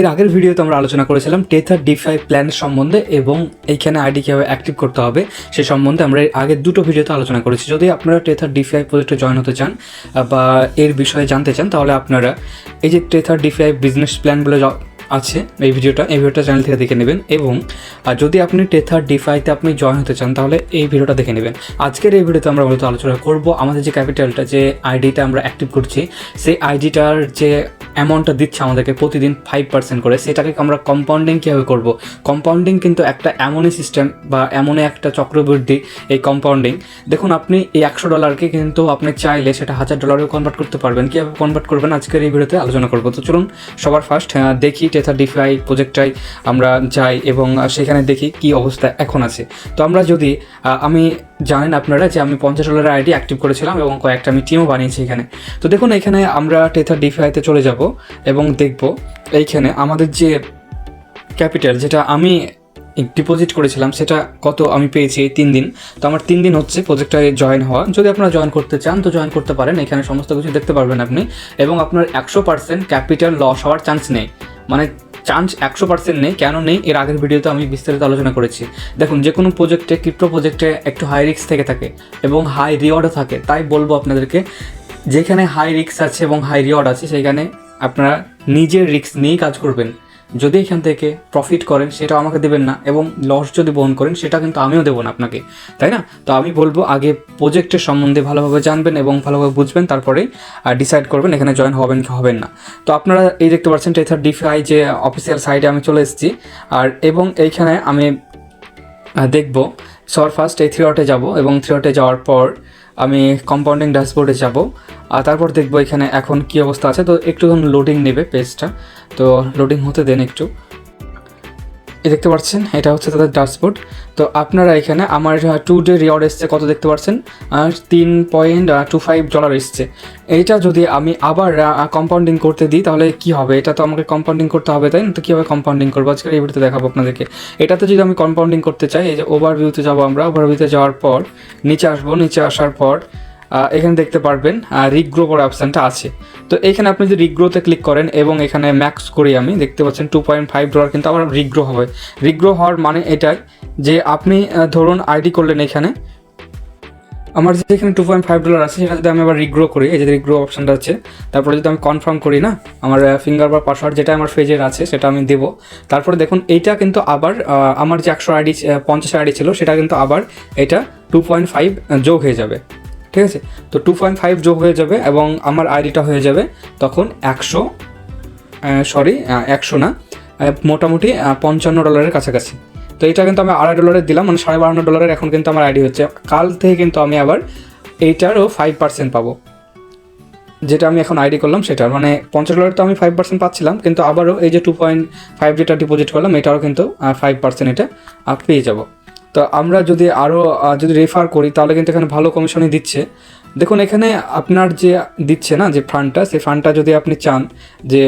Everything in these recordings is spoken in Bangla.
এর আগের ভিডিওতে আমরা আলোচনা করেছিলাম টেথার ডিফাই প্ল্যান সম্বন্ধে এবং এইখানে আইডি কীভাবে অ্যাক্টিভ করতে হবে সে সম্বন্ধে আমরা এর আগের দুটো ভিডিওতে আলোচনা করেছি। যদি আপনারা টেথার ডিফাই প্রজেক্টে জয়েন হতে চান বা এর বিষয়ে জানতে চান তাহলে আপনারা এই যে টেথার ডিফাই বিজনেস প্ল্যানগুলো আছে এই ভিডিওটা চ্যানেল থেকে দেখে নেবেন। এবং যদি আপনি টেথার ডিফাইতে আপনি জয়েন হতে চান তাহলে এই ভিডিওটা দেখে নেবেন। আজকের এই ভিডিওতে আমরা মূলত আলোচনা করব আমাদের যে ক্যাপিটালটা যে আইডিটা আমরা অ্যাক্টিভ করছি সেই আইডিটার যে অ্যামাউন্টটা দিচ্ছে আমাদেরকে প্রতিদিন 5% করে, সেটাকে আমরা কম্পাউন্ডিং কীভাবে করব। কম্পাউন্ডিং কিন্তু একটা এমনই সিস্টেম বা এমনই একটা চক্রবৃদ্ধি এই কম্পাউন্ডিং। দেখুন আপনি এই $100 কিন্তু আপনি চাইলে সেটা $1000 কনভার্ট করতে পারবেন। কীভাবে কনভার্ট করবেন আজকের এই ভিডিওতে আলোচনা করবো। তো চলুন সবার ফার্স্ট দেখি টেথার ডিফাই প্রজেক্টটাই আমরা যাই এবং সেখানে দেখি কি অবস্থা এখন আছে। তো আমরা যদি আমি জানেন আপনারা যে আমি $50 আইডি অ্যাক্টিভ করেছিলাম এবং কয়েকটা আমি টিমও বানিয়েছি এখানে। তো দেখুন এখানে আমরা টেথার ডিফাইতে চলে যাব এবং দেখব এইখানে আমাদের যে ক্যাপিটাল যেটা আমি ডিপোজিট করেছিলাম সেটা কত আমি পেয়েছি এই 3 দিন। তো আমার 3 দিন হচ্ছে প্রজেক্টটায় জয়েন হওয়া। যদি আপনারা জয়েন করতে চান তো জয়েন করতে পারেন, এখানে সমস্ত কিছু দেখতে পারবেন আপনি। এবং আপনার 100% ক্যাপিটাল লস হওয়ার চান্স নেই, মানে চান্স 100% নেই। কেন নেই এর আগের ভিডিওতে আমি বিস্তারিত আলোচনা করেছি। দেখুন যে কোনো প্রজেক্টে ক্রিপ্টো প্রজেক্টে একটু হাই রিস্ক থেকে থাকে এবং হাই রিওয়ার্ডও থাকে। তাই বলবো আপনাদেরকে যেখানে হাই রিস্ক আছে এবং হাই রিওয়ার্ড আছে সেখানে আপনারা নিজের রিস্ক নিয়েই কাজ করবেন। যদি এখান থেকে প্রফিট করেন সেটাও আমাকে দেবেন না এবং লস যদি বহন করেন সেটা কিন্তু আমিও দেবো না আপনাকে, তাই না? তো আমি বলবো আগে প্রজেক্টের সম্বন্ধে ভালোভাবে জানবেন এবং ভালোভাবে বুঝবেন, তারপরে ডিসাইড করবেন এখানে জয়েন হবেন কি হবেন না। তো আপনারা এই দেখতে পাচ্ছেন টেথার ডিফাই যে অফিসিয়াল সাইটে আমি চলে এসেছি আর এবং এইখানে আমি দেখব সবার ফার্স্ট এই 3 ডটে যাব এবং 3 ডটে যাওয়ার পর আমি কম্পাউন্ডিং ড্যাশবোর্ডে যাব আর তারপর দেখবো এখানে এখন কি অবস্থা আছে। তো একটু লোডিং নেবে পেজটা, তো লোডিং হতে দেন একটু। এই দেখতে পাচ্ছেন এটা হচ্ছে তাদের ড্যাশবোর্ড। তো আপনারা এখানে আমার 2 ডে রিওয়ার্ড এসছে কত দেখতে পাচ্ছেন, $3.25 এসছে। এইটা যদি আমি আবার কম্পাউন্ডিং করতে দিই তাহলে কি হবে? এটা তো আমাকে কম্পাউন্ডিং করতে হবে, তাই না? তো কীভাবে কম্পাউন্ডিং করবো আজকে এই ভিডিওতে দেখাবো আপনাদেরকে। এটাতে যদি আমি কম্পাউন্ডিং করতে চাই এই যে ওভারভিউতে যাবো, আমরা ওভারভিউতে যাওয়ার পর নিচে আসবো, নিচে আসার পর এখানে দেখতে পারবেন রিগ্রো করার অপশানটা আছে। তো এখানে আপনি যদি রিগ্রোতে ক্লিক করেন এবং এখানে ম্যাক্স করি আমি দেখতে পাচ্ছেন $2.5 কিন্তু আবার রিগ্রো হবে। রিগ্রো হওয়ার মানে এটাই যে আপনি ধরুন আইডি করলেন, এখানে আমার যে এখানে $2.5 আছে সেটা যদি আমি আবার রিগ্রো করি, এই যে রিগ্রো অপশানটা আছে, তারপরে যদি আমি কনফার্ম করি না আমার ফিঙ্গার বা পাসওয়ার্ড যেটা আমার ফেজের আছে সেটা আমি দেবো। তারপরে দেখুন এইটা কিন্তু আবার আমার যে 50 আইডি ছিল সেটা কিন্তু আবার এটা 2.5 যোগ হয়ে যাবে, ঠিক আছে? তো 2.5 যোগ হয়ে যাবে এবং আমার আইডিটা হয়ে যাবে তখন 100 না মোটামুটি $55 কাছাকাছি। তো এটা কিন্তু আমি $2.5 দিলাম, মানে $52.5 এখন কিন্তু আমার আইডি হচ্ছে। কাল থেকে কিন্তু আমি আবার এইটারও 5% পাবো, যেটা আমি এখন আইডি করলাম সেটার, মানে $50 তো আমি 5% পাচ্ছিলাম, কিন্তু আবারও এই যে 2.5 যেটা ডিপোজিট করলাম এটারও কিন্তু 5% এটা পেয়ে যাব। তো আমরা যদি আরও যদি রেফার করি তাহলে কিন্তু এখানে ভালো কমিশনই দিচ্ছে। দেখুন এখানে আপনার যে দিচ্ছে না যে ফান্ডটা, সেই ফান্ডটা যদি আপনি চান যে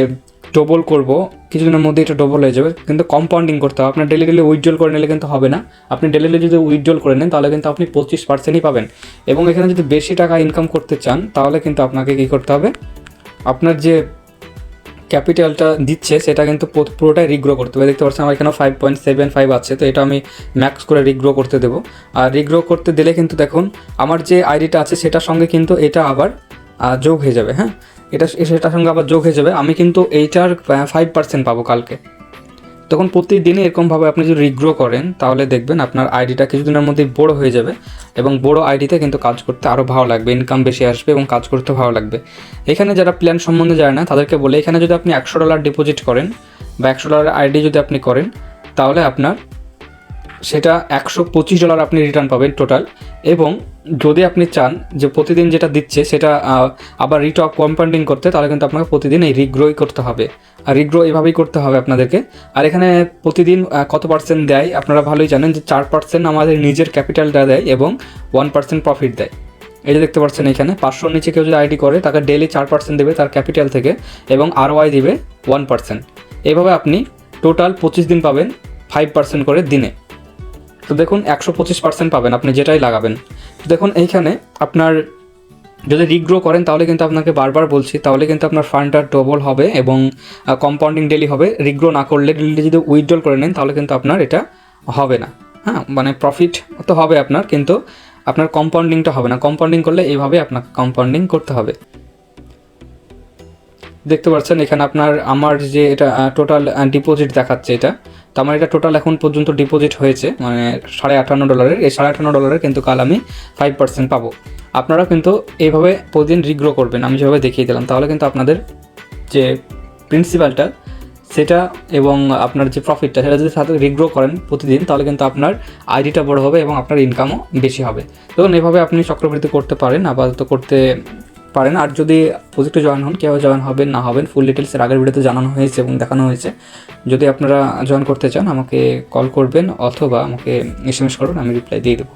ডবল করব কিছুদিনের মধ্যে এটা ডবল হয়ে যাবে, কিন্তু কম্পাউন্ডিং করতে হবে। আপনার ডেলি উইথড্রল করে নিলে কিন্তু হবে না। আপনি ডেলি যদি উইথড্রল করে নেন তাহলে কিন্তু আপনি 25%ই পাবেন। এবং এখানে যদি বেশি টাকা ইনকাম করতে চান তাহলে কিন্তু আপনাকে কী করতে হবে, আপনার যে ক্যাপিটালটা দিচ্ছে সেটা কিন্তু পুরোটাই রিগ্রো করতে হবে। দেখতে পাচ্ছেন আমার এখানে 5.75 আছে, তো এটা আমি ম্যাক্স করে রিগ্রো করতে দেবো। আর রিগ্রো করতে দিলে কিন্তু দেখুন আমার যে আইডিটা আছে সেটার সঙ্গে কিন্তু এটা আবার যোগ হয়ে যাবে। হ্যাঁ, সেটার সঙ্গে আবার যোগ হয়ে যাবে। আমি কিন্তু এইটার 5% পাবো কালকে। তখন প্রতিদিনই এরকমভাবে আপনি যদি রিগ্রো করেন তাহলে দেখবেন আপনার আইডিটা কিছুদিনের মধ্যেই বড়ো হয়ে যাবে এবং বড়ো আইডিতে কিন্তু কাজ করতে আরও ভালো লাগবে, ইনকাম বেশি আসবে এবং কাজ করতে ভালো লাগবে। এখানে যারা প্ল্যান সম্বন্ধে জানে না তাদেরকে বলে, এখানে যদি আপনি $100 ডিপোজিট করেন বা $100 আইডি যদি আপনি করেন তাহলে আপনার সেটা $125 আপনি রিটার্ন পাবেন টোটাল। এবং যদি আপনি চান যে প্রতিদিন যেটা দিচ্ছে সেটা আবার রিটপ কম্পাউন্ডিং করতে তাহলে কিন্তু আপনাকে প্রতিদিন এই রিগ্রোই করতে হবে। আর রিগ্রো এভাবেই করতে হবে আপনাদেরকে। আর এখানে প্রতিদিন কত পার্সেন্ট দেয় আপনারা ভালোই জানেন যে 4% আমাদের নিজের ক্যাপিটালটা দেয় এবং 1% প্রফিট দেয়। এই যে দেখতে পাচ্ছেন এখানে 500 নিচে কেউ যদি আইডি করে তাকে ডেলি 4% দেবে তার ক্যাপিটাল থেকে এবং ROI দিবে 1%। এভাবে আপনি টোটাল 25 দিন পাবেন 5% করে দিনে। তো দেখুন 125% পাবেন আপনি যেটাই লাগাবেন। তো দেখুন এইখানে আপনার যদি রিগ্রো করেন তাহলে কিন্তু আপনাকে বারবার বলছি, তাহলে কিন্তু আপনার ফান্ডটা ডবল হবে এবং কম্পাউন্ডিং ডেলি হবে। রিগ্রো না করলে ডেলি যদি উইথড্রল করে নেন তাহলে কিন্তু আপনার এটা হবে না। হ্যাঁ, মানে প্রফিট তো হবে আপনার, কিন্তু আপনার কম্পাউন্ডিংটা হবে না। কম্পাউন্ডিং করলে এইভাবে আপনাকে কম্পাউন্ডিং করতে হবে। দেখতে পাচ্ছেন এখানে আমার যে এটা টোটাল ডিপোজিট দেখাচ্ছে এটা, তো আমার এটা টোটাল এখন পর্যন্ত ডিপোজিট হয়েছে মানে $58.5। এই $58.5 কিন্তু কাল আমি 5% পাবো। আপনারা কিন্তু এইভাবে প্রতিদিন রিগ্রো করবেন, আমি যেভাবে দেখিয়ে দিলাম, তাহলে কিন্তু আপনাদের যে প্রিন্সিপালটা সেটা এবং আপনার যে প্রফিটটা সেটা যদি সাথে রিগ্রো করেন প্রতিদিন, তাহলে কিন্তু আপনার আইডিটা বড় হবে এবং আপনার ইনকামও বেশি হবে। তখন এভাবে আপনি চক্রবৃদ্ধি করতে পারেন, আপাতত করতে পারেন। আর যদি প্রজেক্টে জয়েন হন, কীভাবে জয়েন হবেন না হবেন ফুল ডিটেলসের আগের ভিডিওতে জানানো হয়েছে এবং দেখানো হয়েছে। যদি আপনারা জয়েন করতে চান আমাকে কল করবেন অথবা আমাকে SMS করবেন, আমি রিপ্লাই দিয়ে দেবো।